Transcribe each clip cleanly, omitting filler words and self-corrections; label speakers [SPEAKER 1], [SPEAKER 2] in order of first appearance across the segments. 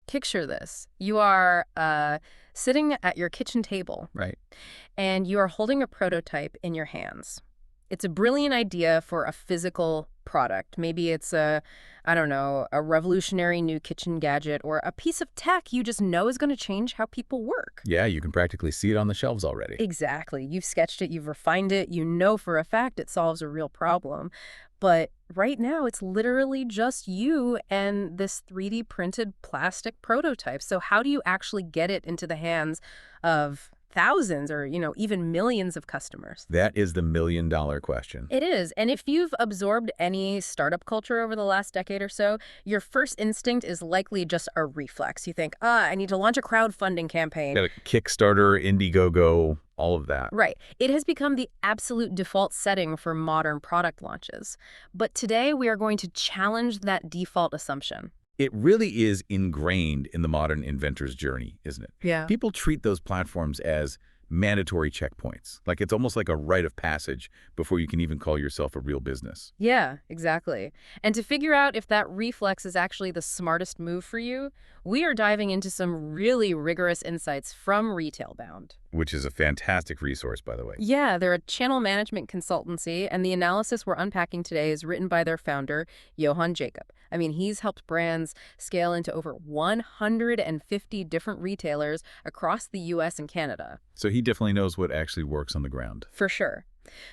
[SPEAKER 1] Picture this. You are sitting at your kitchen table,
[SPEAKER 2] Right.
[SPEAKER 1] and you are holding a prototype in your hands. It's a brilliant idea for a physical product. Maybe it's I don't know, a revolutionary new kitchen gadget or a piece of tech you just know is going to change how people work.
[SPEAKER 2] Yeah, you can practically see it on the shelves already.
[SPEAKER 1] Exactly. You've sketched it, you've refined it, you know for a fact it solves a real problem. But right now, it's literally just you and this 3D printed plastic prototype. So how do you actually get it into the hands of thousands or, even millions of customers?
[SPEAKER 2] That is the million-dollar question.
[SPEAKER 1] It is. And if you've absorbed any startup culture over the last decade or so, your first instinct is likely just a reflex. You think, I need to launch a crowdfunding campaign.
[SPEAKER 2] Yeah, like Kickstarter, Indiegogo, all of that.
[SPEAKER 1] Right. It has become the absolute default setting for modern product launches. But today we are going to challenge that default assumption.
[SPEAKER 2] It really is ingrained in the modern inventor's journey, isn't it?
[SPEAKER 1] Yeah.
[SPEAKER 2] People treat those platforms as mandatory checkpoints. Like it's almost like a rite of passage before you can even call yourself a real business.
[SPEAKER 1] Yeah, exactly. And to figure out if that reflex is actually the smartest move for you, we are diving into some really rigorous insights from Retailbound.
[SPEAKER 2] Which is a fantastic resource, by the way.
[SPEAKER 1] Yeah, they're a channel management consultancy, and the analysis we're unpacking today is written by their founder, Johann Jacob. I mean, he's helped brands scale into over 150 different retailers across the US and Canada.
[SPEAKER 2] So he definitely knows what actually works on the ground.
[SPEAKER 1] For sure.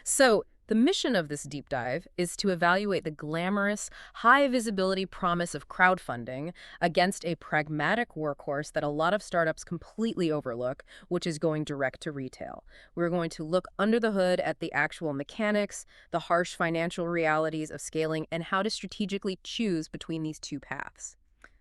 [SPEAKER 1] So the mission of this deep dive is to evaluate the glamorous, high-visibility promise of crowdfunding against a pragmatic workhorse that a lot of startups completely overlook, which is going direct to retail. We're going to look under the hood at the actual mechanics, the harsh financial realities of scaling, and how to strategically choose between these two paths.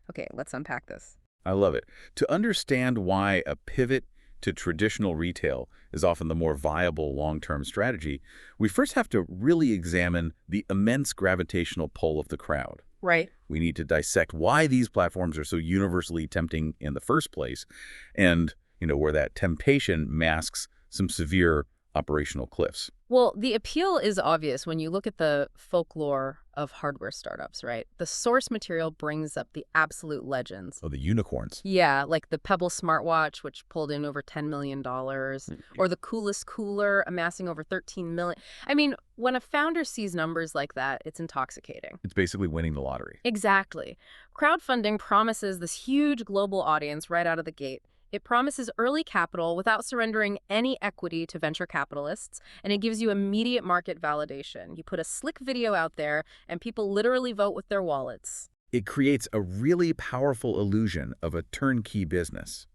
[SPEAKER 1] Okay, let's unpack this.
[SPEAKER 2] I love it. To understand why a pivot to traditional retail is often the more viable long-term strategy, we first have to really examine the immense gravitational pull of the crowd.
[SPEAKER 1] Right.
[SPEAKER 2] We need to dissect why these platforms are so universally tempting in the first place and, where that temptation masks some severe operational cliffs.
[SPEAKER 1] Well, the appeal is obvious when you look at the folklore of hardware startups, right? The source material brings up the absolute legends.
[SPEAKER 2] Oh, the unicorns.
[SPEAKER 1] Yeah, like the Pebble smartwatch, which pulled in over $10 million, or the coolest cooler amassing over $13 million. I mean, when a founder sees numbers like that, it's intoxicating.
[SPEAKER 2] It's basically winning the lottery.
[SPEAKER 1] Exactly. Crowdfunding promises this huge global audience right out of the gate. It promises early capital without surrendering any equity to venture capitalists, and it gives you immediate market validation. You put a slick video out there, and people literally vote with their wallets.
[SPEAKER 2] It creates a really powerful illusion of a turnkey business.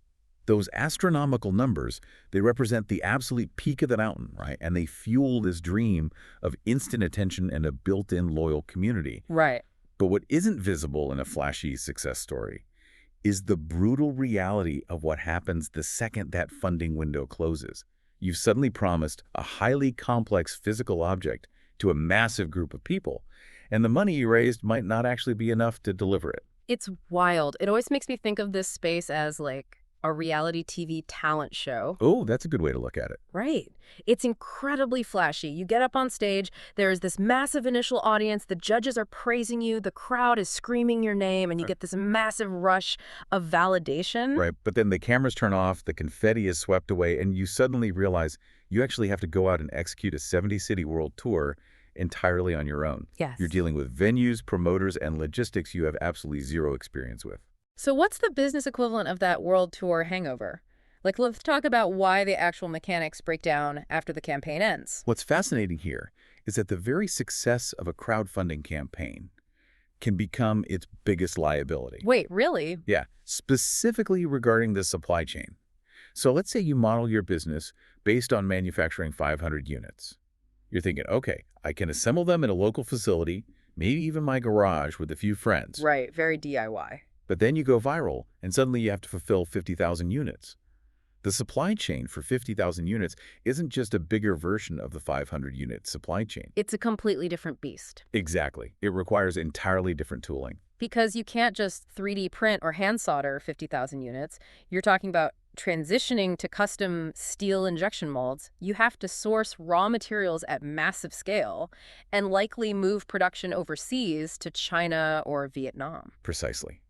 [SPEAKER 2] Those astronomical numbers, they represent the absolute peak of the mountain, right? And they fuel this dream of instant attention and a built-in loyal community.
[SPEAKER 1] Right.
[SPEAKER 2] But what isn't visible in a flashy success story is the brutal reality of what happens the second that funding window closes. You've suddenly promised a highly complex physical object to a massive group of people, and the money you raised might not actually be enough to deliver it.
[SPEAKER 1] It's wild. It always makes me think of this space as like a reality TV talent show.
[SPEAKER 2] Oh, that's a good way to look at it.
[SPEAKER 1] Right. It's incredibly flashy. You get up on stage, there is this massive initial audience, the judges are praising you, the crowd is screaming your name, and you get this massive rush of validation.
[SPEAKER 2] Right, but then the cameras turn off, the confetti is swept away, and you suddenly realize you actually have to go out and execute a 70-city world tour entirely on your own.
[SPEAKER 1] Yes.
[SPEAKER 2] You're dealing with venues, promoters, and logistics you have absolutely zero experience with.
[SPEAKER 1] So what's the business equivalent of that world tour hangover? Like, let's talk about why the actual mechanics break down after the campaign ends.
[SPEAKER 2] What's fascinating here is that the very success of a crowdfunding campaign can become its biggest liability.
[SPEAKER 1] Wait, really?
[SPEAKER 2] Yeah, specifically regarding the supply chain. So let's say you model your business based on manufacturing 500 units. You're thinking, okay, I can assemble them in a local facility, maybe even my garage with a few friends.
[SPEAKER 1] Right, very DIY.
[SPEAKER 2] But then you go viral, and suddenly you have to fulfill 50,000 units. The supply chain for 50,000 units isn't just a bigger version of the 500-unit supply chain.
[SPEAKER 1] It's a completely different beast.
[SPEAKER 2] Exactly. It requires entirely different tooling.
[SPEAKER 1] Because you can't just 3D print or hand solder 50,000 units. You're talking about transitioning to custom steel injection molds. You have to source raw materials at massive scale and likely move production overseas to China or Vietnam.
[SPEAKER 2] Precisely.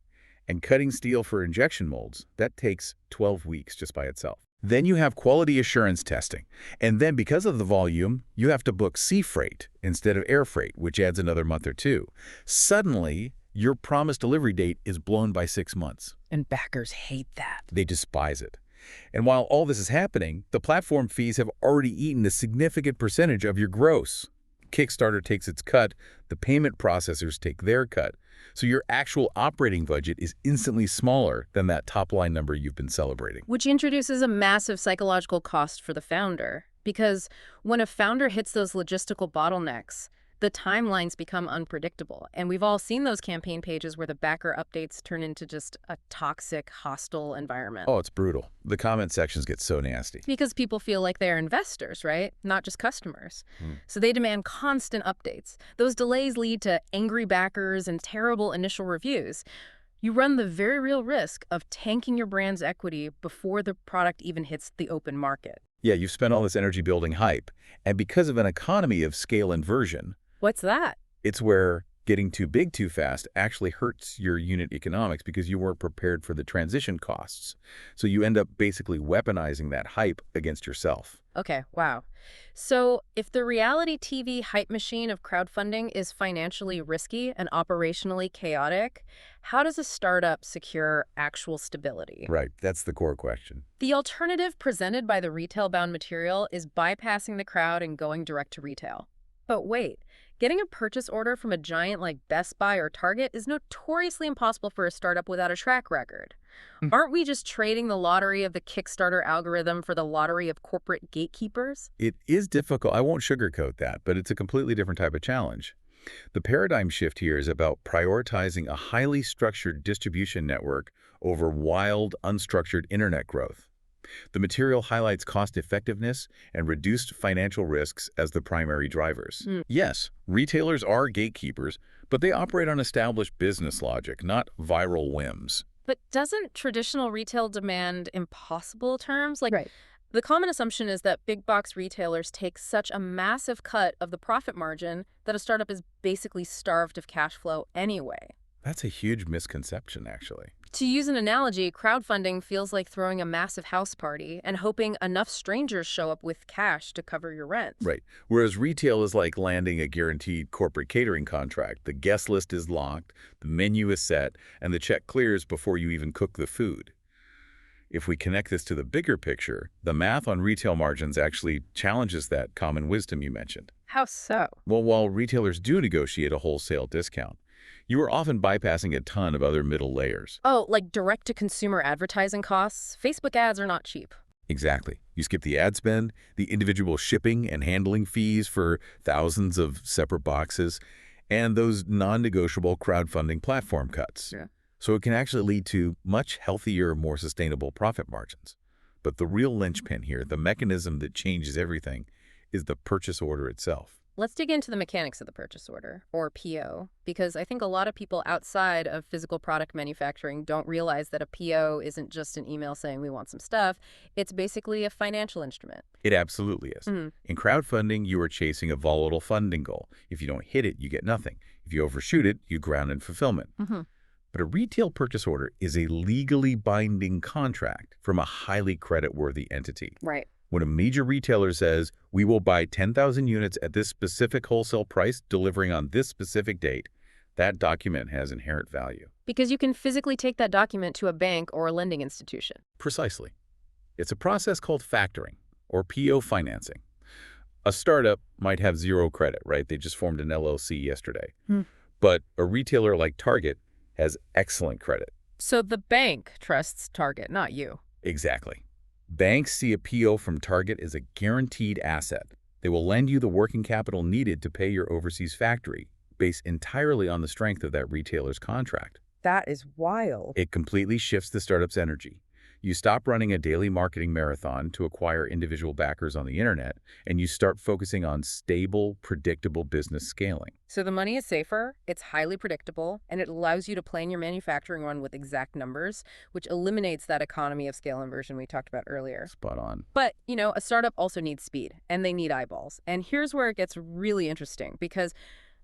[SPEAKER 2] And cutting steel for injection molds, that takes 12 weeks just by itself. Then you have quality assurance testing. And then because of the volume, you have to book sea freight instead of air freight, which adds another month or two. Suddenly, your promised delivery date is blown by 6 months.
[SPEAKER 1] And backers hate that.
[SPEAKER 2] They despise it. And while all this is happening, the platform fees have already eaten a significant percentage of your gross. Kickstarter takes its cut, the payment processors take their cut. So your actual operating budget is instantly smaller than that top-line number you've been celebrating.
[SPEAKER 1] Which introduces a massive psychological cost for the founder. Because when a founder hits those logistical bottlenecks, the timelines become unpredictable. And we've all seen those campaign pages where the backer updates turn into just a toxic, hostile environment.
[SPEAKER 2] Oh, it's brutal. The comment sections get so nasty.
[SPEAKER 1] Because people feel like they're investors, right? Not just customers. So they demand constant updates. Those delays lead to angry backers and terrible initial reviews. You run the very real risk of tanking your brand's equity before the product even hits the open market.
[SPEAKER 2] Yeah, you've spent all this energy building hype. And because of an economy of scale inversion,
[SPEAKER 1] What's that?
[SPEAKER 2] it's where getting too big too fast actually hurts your unit economics because you weren't prepared for the transition costs. So you end up basically weaponizing that hype against yourself.
[SPEAKER 1] Okay, wow. So if the reality TV hype machine of crowdfunding is financially risky and operationally chaotic, how does a startup secure actual stability?
[SPEAKER 2] Right, that's the core question.
[SPEAKER 1] The alternative presented by the Retailbound material is bypassing the crowd and going direct to retail. But wait, getting a purchase order from a giant like Best Buy or Target is notoriously impossible for a startup without a track record. Aren't we just trading the lottery of the Kickstarter algorithm for the lottery of corporate gatekeepers?
[SPEAKER 2] It is difficult. I won't sugarcoat that, but it's a completely different type of challenge. The paradigm shift here is about prioritizing a highly structured distribution network over wild, unstructured internet growth. The material highlights cost effectiveness and reduced financial risks as the primary drivers. Yes, retailers are gatekeepers, but they operate on established business logic, not viral whims.
[SPEAKER 1] But doesn't traditional retail demand impossible terms? Like,
[SPEAKER 3] Right.
[SPEAKER 1] the common assumption is that big box retailers take such a massive cut of the profit margin that a startup is basically starved of cash flow anyway.
[SPEAKER 2] That's a huge misconception, actually.
[SPEAKER 1] To use an analogy, crowdfunding feels like throwing a massive house party and hoping enough strangers show up with cash to cover your rent.
[SPEAKER 2] Right. Whereas retail is like landing a guaranteed corporate catering contract. The guest list is locked, the menu is set, and the check clears before you even cook the food. If we connect this to the bigger picture, the math on retail margins actually challenges that common wisdom you mentioned.
[SPEAKER 1] How so?
[SPEAKER 2] Well, while retailers do negotiate a wholesale discount, you are often bypassing a ton of other middle layers.
[SPEAKER 1] Oh, like direct-to-consumer advertising costs? Facebook ads are not cheap.
[SPEAKER 2] Exactly. You skip the ad spend, the individual shipping and handling fees for thousands of separate boxes, and those non-negotiable crowdfunding platform cuts.
[SPEAKER 1] Yeah.
[SPEAKER 2] So it can actually lead to much healthier, more sustainable profit margins. But the real linchpin here, the mechanism that changes everything, is the purchase order itself.
[SPEAKER 1] Let's dig into the mechanics of the purchase order, or PO, because I think a lot of people outside of physical product manufacturing don't realize that a PO isn't just an email saying we want some stuff. It's basically a financial instrument.
[SPEAKER 2] It absolutely is. In crowdfunding, you are chasing a volatile funding goal. If you don't hit it, you get nothing. If you overshoot it, you ground in fulfillment. But a retail purchase order is a legally binding contract from a highly creditworthy entity.
[SPEAKER 1] Right.
[SPEAKER 2] When a major retailer says, we will buy 10,000 units at this specific wholesale price, delivering on this specific date, that document has inherent value.
[SPEAKER 1] Because you can physically take that document to a bank or a lending institution.
[SPEAKER 2] Precisely. It's a process called factoring, or PO financing. A startup might have zero credit, right? They just formed an LLC yesterday. But a retailer like Target has excellent credit.
[SPEAKER 1] So the bank trusts Target, not you.
[SPEAKER 2] Exactly. Banks see a PO from Target as a guaranteed asset. They will lend you the working capital needed to pay your overseas factory, based entirely on the strength of that retailer's contract.
[SPEAKER 3] That is wild.
[SPEAKER 2] It completely shifts the startup's energy. You stop running a daily marketing marathon to acquire individual backers on the internet, and you start focusing on stable, predictable business scaling.
[SPEAKER 1] So the money is safer, it's highly predictable, and it allows you to plan your manufacturing run with exact numbers, which eliminates that economy of scale inversion we talked about earlier.
[SPEAKER 2] Spot on.
[SPEAKER 1] But, you know, a startup also needs speed, and they need eyeballs. And here's where it gets really interesting, because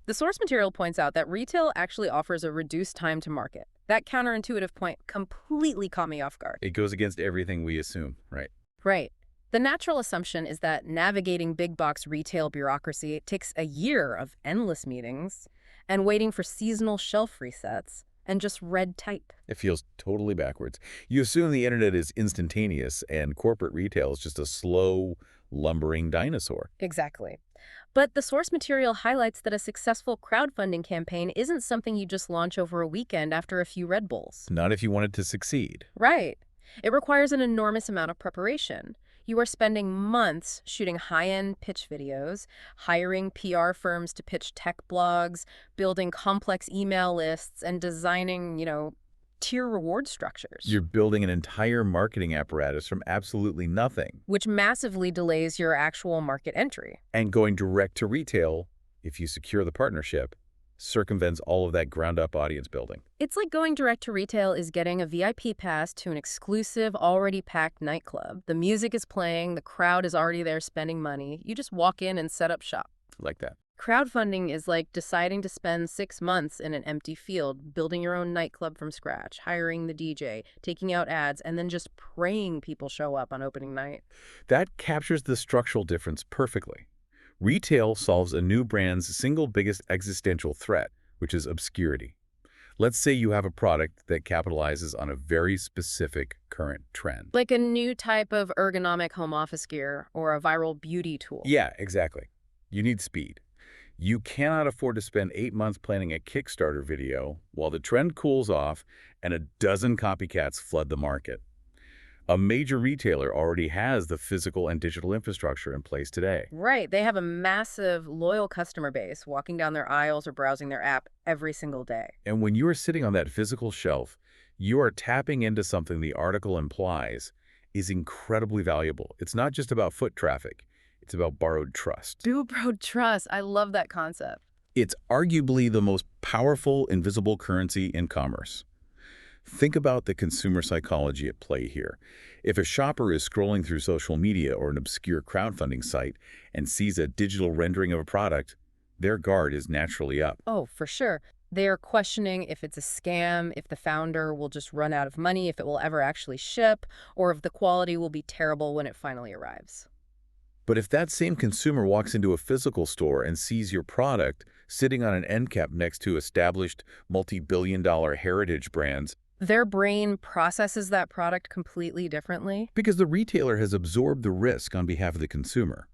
[SPEAKER 1] The source material points out that retail actually offers a reduced time to market. That counterintuitive point completely caught me off guard.
[SPEAKER 2] It goes against everything we assume, right?
[SPEAKER 1] Right. The natural assumption is that navigating big box retail bureaucracy takes a year of endless meetings and waiting for seasonal shelf resets and just red tape.
[SPEAKER 2] It feels totally backwards. You assume the internet is instantaneous and corporate retail is just a slow, lumbering dinosaur.
[SPEAKER 1] Exactly. But the source material highlights that a successful crowdfunding campaign isn't something you just launch over a weekend after a few Red Bulls.
[SPEAKER 2] Not if you want it to succeed.
[SPEAKER 1] Right. It requires an enormous amount of preparation. You are spending months shooting high-end pitch videos, hiring PR firms to pitch tech blogs, building complex email lists, and designing, tier reward structures.
[SPEAKER 2] You're building an entire marketing apparatus from absolutely nothing.
[SPEAKER 1] Which massively delays your actual market entry.
[SPEAKER 2] And going direct to retail, if you secure the partnership, circumvents all of that ground-up audience building.
[SPEAKER 1] It's like going direct to retail is getting a VIP pass to an exclusive, already packed nightclub. The music is playing, the crowd is already there spending money. You just walk in and set up shop.
[SPEAKER 2] Like that.
[SPEAKER 1] Crowdfunding is like deciding to spend 6 months in an empty field, building your own nightclub from scratch, hiring the DJ, taking out ads, and then just praying people show up on opening night.
[SPEAKER 2] That captures the structural difference perfectly. Retail solves a new brand's single biggest existential threat, which is obscurity. Let's say you have a product that capitalizes on a very specific current trend.
[SPEAKER 1] Like a new type of ergonomic home office gear or a viral beauty tool.
[SPEAKER 2] Yeah, exactly. You need speed. You cannot afford to spend 8 months planning a Kickstarter video while the trend cools off and a dozen copycats flood the market. A major retailer already has the physical and digital infrastructure in place today.
[SPEAKER 1] Right. They have a massive, loyal customer base walking down their aisles or browsing their app every single day.
[SPEAKER 2] And when you are sitting on that physical shelf, you are tapping into something the article implies is incredibly valuable. It's not just about foot traffic. It's about borrowed trust.
[SPEAKER 1] Borrowed trust. I love that concept.
[SPEAKER 2] It's arguably the most powerful invisible currency in commerce. Think about the consumer psychology at play here. If a shopper is scrolling through social media or an obscure crowdfunding site and sees a digital rendering of a product, their guard is naturally up.
[SPEAKER 1] Oh, for sure. They are questioning if it's a scam, if the founder will just run out of money, if it will ever actually ship, or if the quality will be terrible when it finally arrives.
[SPEAKER 2] But if that same consumer walks into a physical store and sees your product sitting on an end cap next to established multi-billion-dollar heritage brands,
[SPEAKER 1] their brain processes that product completely differently.
[SPEAKER 2] Because the retailer has absorbed the risk on behalf of the consumer.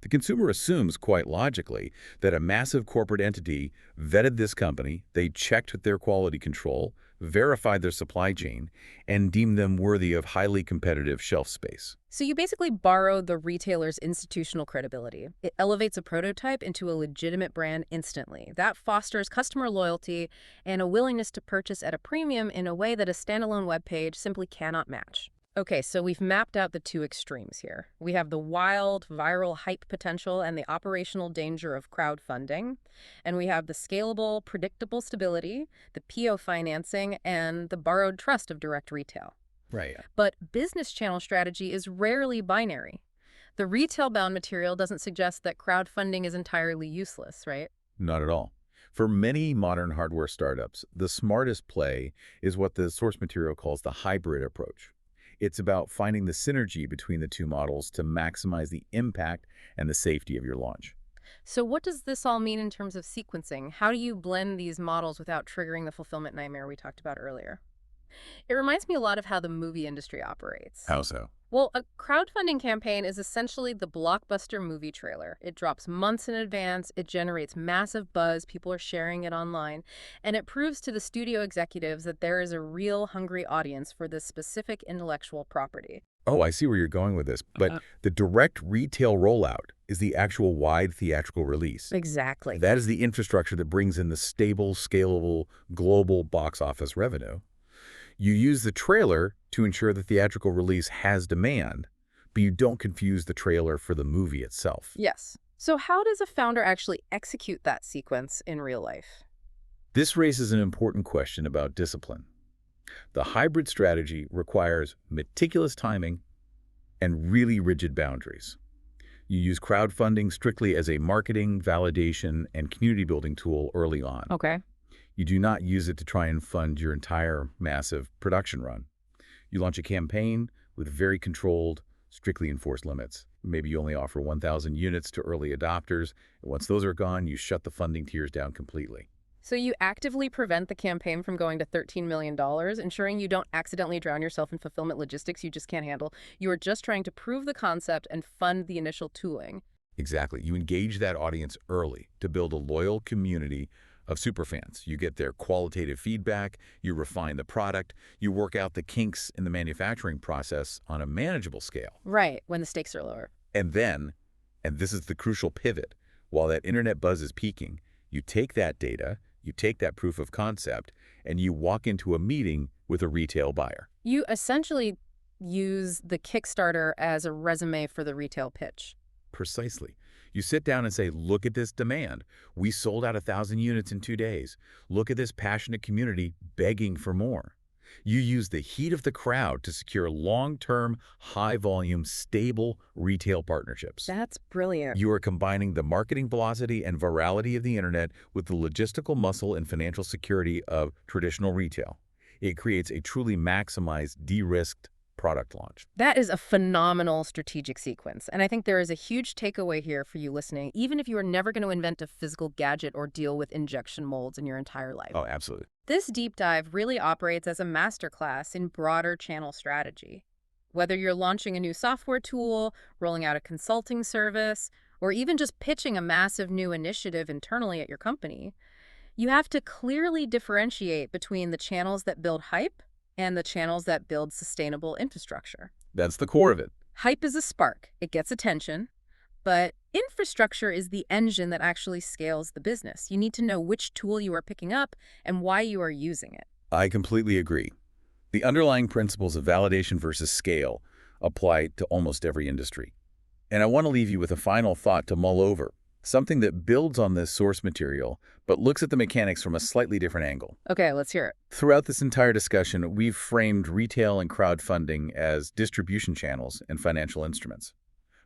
[SPEAKER 2] The consumer assumes, quite logically, that a massive corporate entity vetted this company, they checked their quality control, verified their supply chain, and deemed them worthy of highly competitive shelf space.
[SPEAKER 1] So you basically borrow the retailer's institutional credibility. It elevates a prototype into a legitimate brand instantly. That fosters customer loyalty and a willingness to purchase at a premium in a way that a standalone web page simply cannot match. Okay, so we've mapped out the two extremes here. We have the wild, viral hype potential and the operational danger of crowdfunding. And we have the scalable, predictable stability, the PO financing, and the borrowed trust of direct retail.
[SPEAKER 2] Right.
[SPEAKER 1] But business channel strategy is rarely binary. The Retailbound material doesn't suggest that crowdfunding is entirely useless, right?
[SPEAKER 2] Not at all. For many modern hardware startups, the smartest play is what the source material calls the hybrid approach. It's about finding the synergy between the two models to maximize the impact and the safety of your launch.
[SPEAKER 1] So what does this all mean in terms of sequencing? How do you blend these models without triggering the fulfillment nightmare we talked about earlier? It reminds me a lot of how the movie industry operates.
[SPEAKER 2] How so?
[SPEAKER 1] Well, a crowdfunding campaign is essentially the blockbuster movie trailer. It drops months in advance, it generates massive buzz, people are sharing it online, and it proves to the studio executives that there is a real hungry audience for this specific intellectual property.
[SPEAKER 2] Oh, I see where you're going with this. But the direct retail rollout is the actual wide theatrical release.
[SPEAKER 1] Exactly.
[SPEAKER 2] That is the infrastructure that brings in the stable, scalable, global box office revenue. You use the trailer to ensure the theatrical release has demand, but you don't confuse the trailer for the movie itself.
[SPEAKER 1] Yes. So how does a founder actually execute that sequence in real life?
[SPEAKER 2] This raises an important question about discipline. The hybrid strategy requires meticulous timing and really rigid boundaries. You use crowdfunding strictly as a marketing, validation, and community building tool early on.
[SPEAKER 1] Okay.
[SPEAKER 2] You do not use it to try and fund your entire massive production run. You launch a campaign with very controlled, strictly enforced limits. Maybe you only offer 1,000 units to early adopters, and once those are gone, you shut the funding tiers down completely.
[SPEAKER 1] So you actively prevent the campaign from going to $13 million, ensuring you don't accidentally drown yourself in fulfillment logistics you just can't handle. You are just trying to prove the concept and fund the initial tooling.
[SPEAKER 2] Exactly. You engage that audience early to build a loyal community of superfans. You get their qualitative feedback, you refine the product, you work out the kinks in the manufacturing process on a manageable scale.
[SPEAKER 1] Right, when the stakes are lower.
[SPEAKER 2] And then, and this is the crucial pivot, while that internet buzz is peaking, you take that data, you take that proof of concept, and you walk into a meeting with a retail buyer.
[SPEAKER 1] You essentially use the Kickstarter as a resume for the retail pitch.
[SPEAKER 2] Precisely. You sit down and say, look at this demand. We sold out 1,000 units in 2 days. Look at this passionate community begging for more. You use the heat of the crowd to secure long-term, high-volume, stable retail partnerships.
[SPEAKER 1] That's brilliant.
[SPEAKER 2] You are combining the marketing velocity and virality of the internet with the logistical muscle and financial security of traditional retail. It creates a truly maximized, de-risked product launch.
[SPEAKER 1] That is a phenomenal strategic sequence. And I think there is a huge takeaway here for you listening, even if you are never going to invent a physical gadget or deal with injection molds in your entire life.
[SPEAKER 2] Oh, absolutely.
[SPEAKER 1] This deep dive really operates as a masterclass in broader channel strategy. Whether you're launching a new software tool, rolling out a consulting service, or even just pitching a massive new initiative internally at your company, you have to clearly differentiate between the channels that build hype and the channels that build sustainable infrastructure.
[SPEAKER 2] That's the core of it.
[SPEAKER 1] Hype is a spark. It gets attention. But infrastructure is the engine that actually scales the business. You need to know which tool you are picking up and why you are using it.
[SPEAKER 2] I completely agree. The underlying principles of validation versus scale apply to almost every industry. And I want to leave you with a final thought to mull over, something that builds on this source material, but looks at the mechanics from a slightly different angle.
[SPEAKER 1] Okay, let's hear it.
[SPEAKER 2] Throughout this entire discussion, we've framed retail and crowdfunding as distribution channels and financial instruments.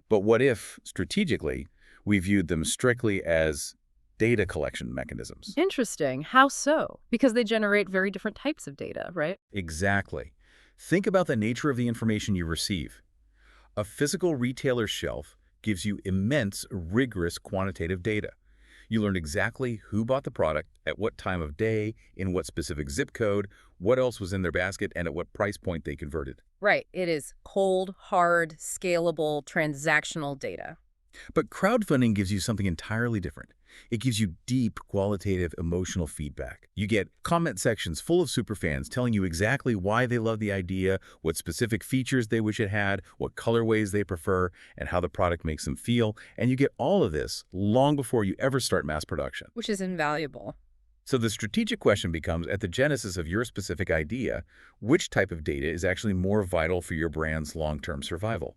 [SPEAKER 2] But what if, strategically, we viewed them strictly as data collection mechanisms?
[SPEAKER 1] Interesting. How so? Because they generate very different types of data, right?
[SPEAKER 2] Exactly. Think about the nature of the information you receive. A physical retailer's shelf gives you immense, rigorous quantitative data. You learn exactly who bought the product, at what time of day, in what specific zip code, what else was in their basket, and at what price point they converted.
[SPEAKER 1] Right. It is cold, hard, scalable, transactional data.
[SPEAKER 2] But crowdfunding gives you something entirely different. It gives you deep, qualitative, emotional feedback. You get comment sections full of superfans telling you exactly why they love the idea, what specific features they wish it had, what colorways they prefer, and how the product makes them feel. And you get all of this long before you ever start mass production.
[SPEAKER 1] Which is invaluable.
[SPEAKER 2] So the strategic question becomes, at the genesis of your specific idea, which type of data is actually more vital for your brand's long-term survival?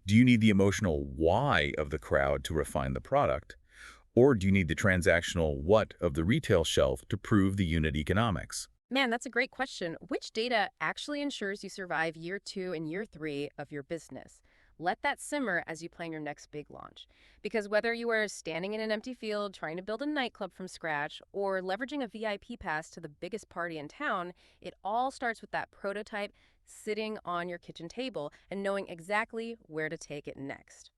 [SPEAKER 2] Do you need the emotional why of the crowd to refine the product? Or do you need the transactional what of the retail shelf to prove the unit economics?
[SPEAKER 1] Man, that's a great question. Which data actually ensures you survive year 2 and year 3 of your business? Let that simmer as you plan your next big launch. Because whether you are standing in an empty field trying to build a nightclub from scratch or leveraging a VIP pass to the biggest party in town, it all starts with that prototype sitting on your kitchen table and knowing exactly where to take it next.